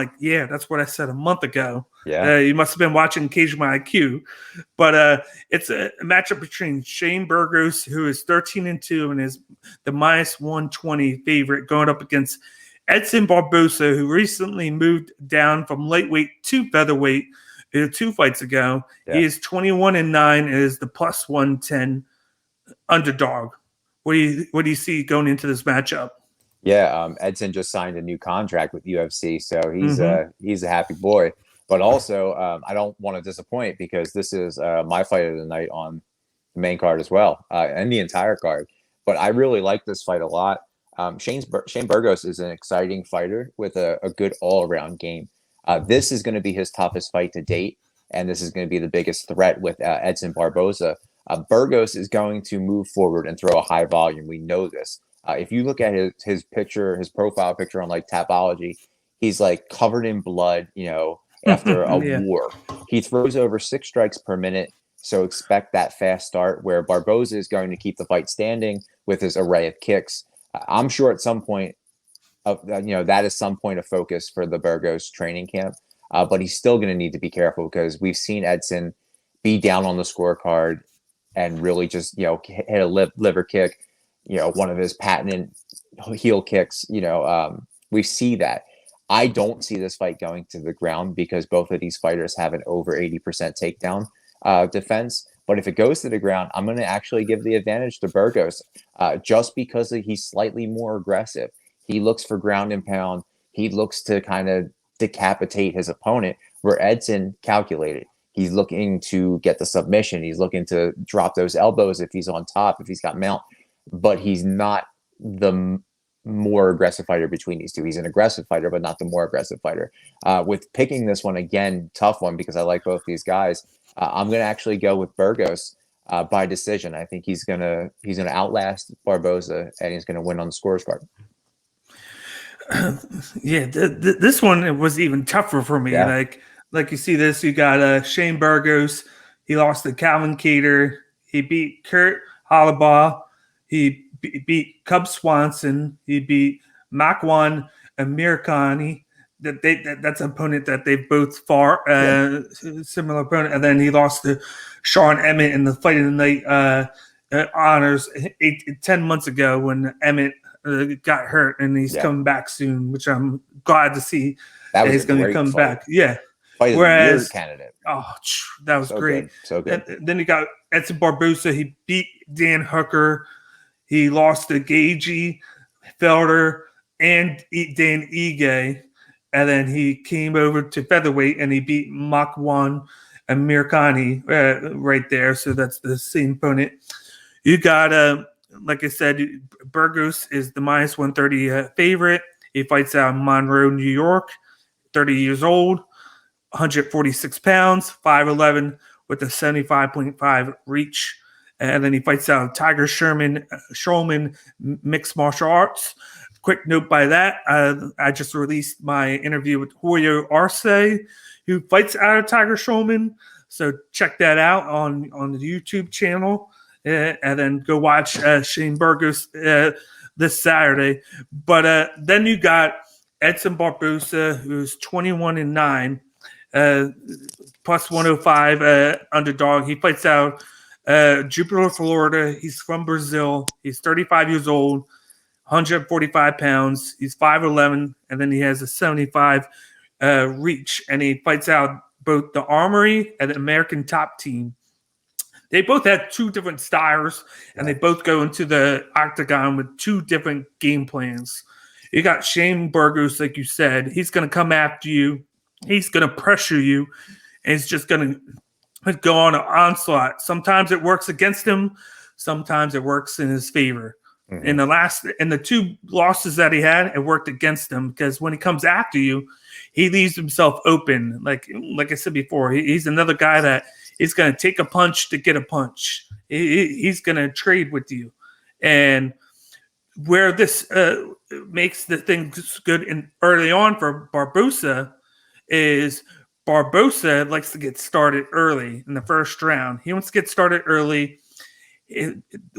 like, yeah, that's what I said a month ago. Yeah. You must have been watching Cage My IQ. But it's a matchup between Shane Burgos, who is 13-2 and is the minus 120 favorite, going up against Edson Barboza, who recently moved down from lightweight to featherweight 2 fights ago. Yeah. He is 21-9 and is the plus 110 underdog. What do you see going into this matchup? Yeah, Edson just signed a new contract with UFC, so Mm-hmm. he's a happy boy. But also, I don't want to disappoint because this is my fight of the night on the main card as well, and the entire card. But I really like this fight a lot. Shane Burgos is an exciting fighter with a good all around game. This is going to be his toughest fight to date, and this is going to be the biggest threat with Edson Barboza. Burgos is going to move forward and throw a high volume. We know this. If you look at his picture, his profile picture on like Tapology, he's like covered in blood, after a Yeah. war. He throws over 6 strikes per minute, so expect that fast start where Barboza is going to keep the fight standing with his array of kicks. I'm sure at some point, that is some point of focus for the Burgos training camp, but he's still going to need to be careful because we've seen Edson be down on the scorecard and really just hit a liver kick. One of his patented heel kicks, we see that. I don't see this fight going to the ground because both of these fighters have an over 80% takedown defense. But if it goes to the ground, I'm going to actually give the advantage to Burgos just because he's slightly more aggressive. He looks for ground and pound. He looks to kind of decapitate his opponent, where Edson calculated. He's looking to get the submission. He's looking to drop those elbows if he's on top, if he's got mount. But he's not the more aggressive fighter between these two. He's an aggressive fighter, but not the more aggressive fighter. With picking this one, again, tough one because I like both these guys. I'm going to actually go with Burgos by decision. I think he's gonna outlast Barboza and he's going to win on the scores card. Yeah, this one was even tougher for me. Yeah. Like you see this, you got Shane Burgos. He lost to Calvin Cater. He beat Kurt Hollabaugh. He beat Cub Swanson. He beat Makwan Amirkhani. That's an opponent that they've both fought, similar opponent. And then he lost to Sean Emmett in the fight of the night honors 10 months ago when Emmett got hurt, and he's coming back soon, which I'm glad to see that he's going to come back. Yeah. Fight Whereas, of the year candidate. Oh, that was so great. Good. So good. And then you got Edson Barboza. He beat Dan Hooker. He lost to Gagey, Felder, and Dan Ige. And then he came over to featherweight, and he beat Makwan and Mirkani right there. So that's the same opponent. You got, like I said, Burgos is the minus 130 favorite. He fights out in Monroe, New York, 30 years old, 146 pounds, 5'11", with a 75.5 reach. And then he fights out Tiger Schulman Mixed Martial Arts. Quick note by that, I just released my interview with Julio Arce, who fights out of Tiger Schulman. So check that out on the YouTube channel. And then go watch Shane Burgos this Saturday. But then you got Edson Barboza, who's 21-9, plus 105 underdog. He fights out Jupiter, Florida. He's from Brazil. He's 35 years old, 145 pounds. He's 5'11", and then he has a 75 reach. And he fights out both the Armory and the American Top Team. They both had 2 different styles, and they both go into the octagon with 2 different game plans. You got Shane Burgos, like you said. He's going to come after you. He's going to pressure you, and he's just going to go on an onslaught. Sometimes it works against him. Sometimes it works in his favor. Mm-hmm. In the 2 losses that he had, it worked against him because when he comes after you, he leaves himself open. Like I said before, he's another guy that he's going to take a punch to get a punch. He's going to trade with you. And where this makes the thing good early on for Barboza is Barboza likes to get started early in the first round. He wants to get started early.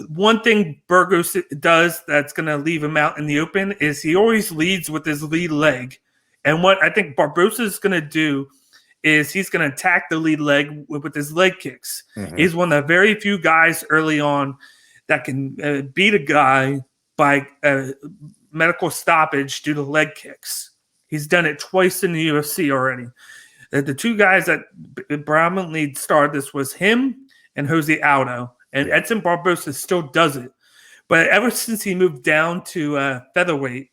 One thing Burgos does that's going to leave him out in the open is he always leads with his lead leg. And what I think Barboza is going to do is he's going to attack the lead leg with his leg kicks. Mhm. He's one of the very few guys early on that can beat a guy by medical stoppage due to leg kicks. He's done it twice in the UFC already. The two guys that predominantly started this was him and Jose Aldo. And Edson Barboza still does it. But ever since he moved down to featherweight,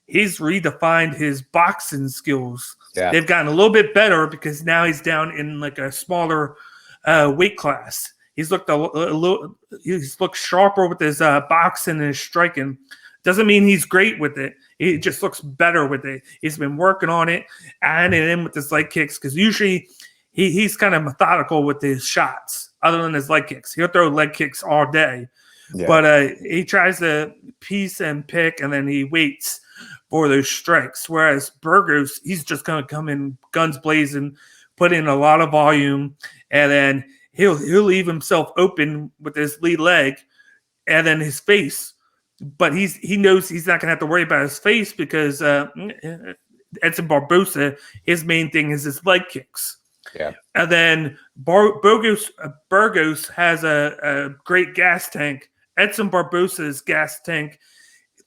he's redefined his boxing skills. Yeah. They've gotten a little bit better because now he's down in like a smaller weight class. He's looked he's looked sharper with his boxing and his striking. Doesn't mean he's great with it. He just looks better with it. He's been working on it, adding in with his leg kicks because usually he's kind of methodical with his shots. Other than his leg kicks, he'll throw leg kicks all day. Yeah. But he tries to piece and pick, and then he waits for those strikes. Whereas Burgos, he's just going to come in guns blazing, put in a lot of volume, and then he'll leave himself open with his lead leg and then his face. But he knows he's not going to have to worry about his face because Edson Barboza, his main thing is his leg kicks. Yeah. And then Burgos has a great gas tank. Edson Barboza's gas tank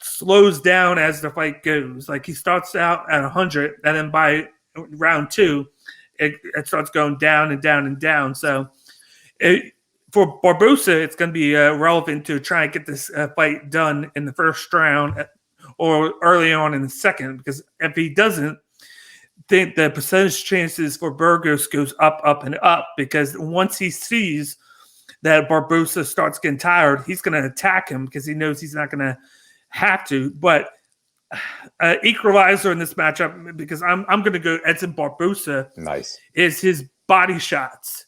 slows down as the fight goes. Like he starts out at 100, and then by round 2, it starts going down and down and down. So for Barboza, it's going to be relevant to try and get this fight done in the first round or early on in the second, because if he doesn't, think the percentage chances for Burgos goes up and up, because once he sees that Barboza starts getting tired, he's going to attack him because he knows he's not going to have to. But equalizer in this matchup, because I'm going to go Edson Barboza. Nice. Is his body shots.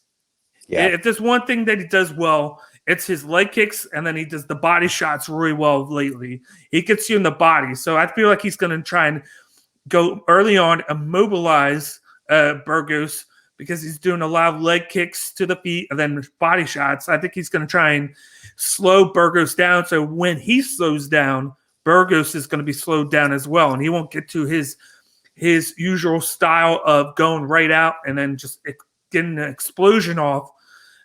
Yeah. If there's one thing that he does well, it's his leg kicks, and then he does the body shots really well lately. He gets you in the body. So I feel like he's going to try and go early on, immobilize Burgos, because he's doing a lot of leg kicks to the feet and then body shots. I think he's going to try and slow Burgos down. So when he slows down, Burgos is going to be slowed down as well, and he won't get to his usual style of going right out and then just getting an explosion off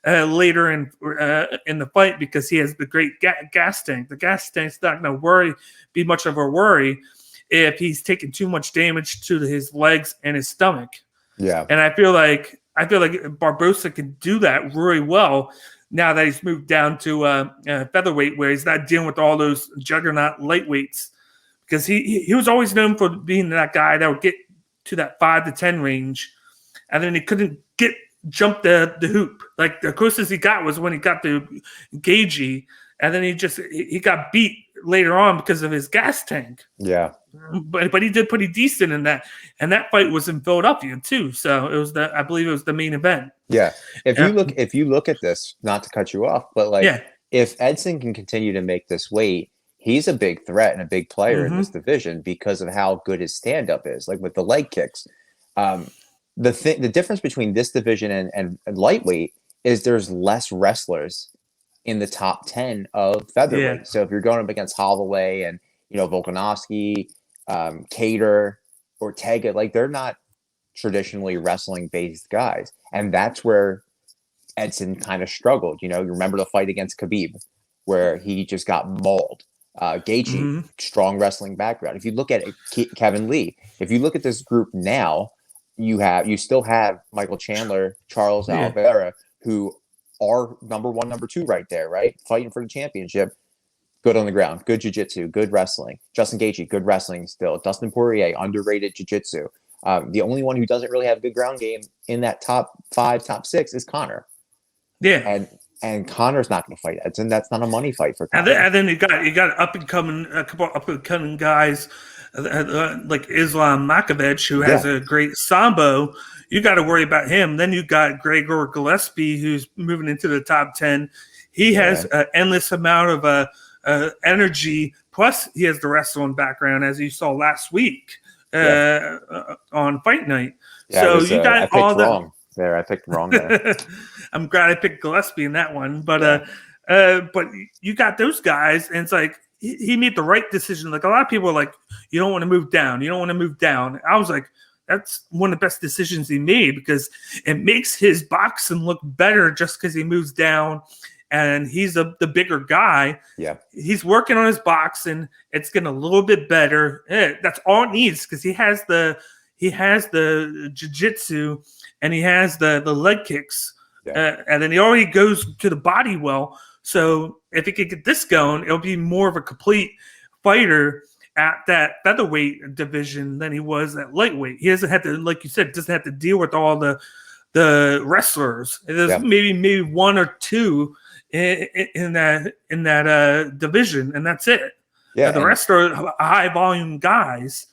later in the fight, because he has the great gas tank. The gas tank's not going to be much of a worry if he's taking too much damage to his legs and his stomach. Yeah. And I feel like Barboza can do that really well now that he's moved down to featherweight, where he's not dealing with all those juggernaut lightweights, because he was always known for being that guy that would get to that 5 to 10 range, and then he couldn't jump the hoop. Like the closest he got was when he got to Gagey, and then he got beat later on because of his gas tank. Yeah. But he did pretty decent in that, and that fight was in Philadelphia too. So it was I believe it was the main event. Yeah. If you look at this, not to cut you off, but if Edson can continue to make this weight, he's a big threat and a big player in this division because of how good his stand-up is, like with the leg kicks. The difference between this division and lightweight is there's less wrestlers in the top 10 of featherweight. Yeah. So if you're going up against Holloway and Volkanovski, Cater, Ortega, like they're not traditionally wrestling based guys, and that's where Edson kind of struggled. You remember the fight against Khabib where he just got mauled. Gaethje, strong wrestling background. If you look at Kevin Lee, if you look at this group now, you still have Michael Chandler, Charles Oliveira, who are number 1, number 2 right there, right? Fighting for the championship. Good on the ground, good jiu-jitsu, good wrestling. Justin Gaethje, good wrestling still. Dustin Poirier, underrated jiu-jitsu. The only one who doesn't really have a good ground game in that top 5, top 6 is Conor. Yeah. And Conor's not going to fight Edson. That's not a money fight for Conor. And then you got a couple up and coming guys like Islam Makhachev, who has a great sambo. You got to worry about him. Then you got Gregor Gillespie, who's moving into the top 10. He has an endless amount of energy. Plus, he has the wrestling background, as you saw last week on Fight Night. Yeah, so you got all the wrong there. I picked wrong there. I'm glad I picked Gillespie in that one, but you got those guys, and it's like he made the right decision. Like a lot of people are like, you don't want to move down. You don't want to move down. I was like, that's one of the best decisions he made because it makes his boxing look better just because he moves down and he's the bigger guy. Yeah. He's working on his boxing. It's getting a little bit better. That's all it needs because he has the jiu-jitsu and he has the leg kicks. Yeah. And then he already goes to the body well. So if he could get this going, it'll be more of a complete fighter at that featherweight division than he was at lightweight. He doesn't have to, like you said, doesn't have to deal with all the wrestlers. There's maybe one or two in that division, and that's it. Yeah, the rest are high volume guys.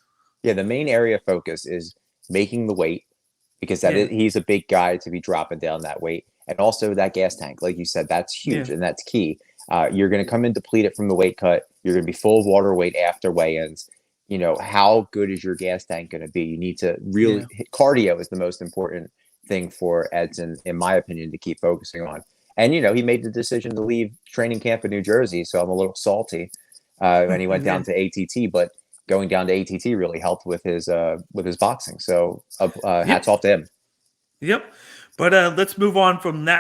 Yeah, the main area of focus is making the weight because he's a big guy to be dropping down that weight, and also that gas tank, like you said, that's huge and that's key. You're going to come in depleted from the weight cut. You're going to be full of water weight after weigh-ins. You know, how good is your gas tank going to be? You need to really cardio is the most important thing for Edson, in my opinion, to keep focusing on. And, you know, he made the decision to leave training camp in New Jersey. So I'm a little salty when he went down to ATT, but going down to ATT really helped with his boxing. So hats off to him. Yep. But let's move on from that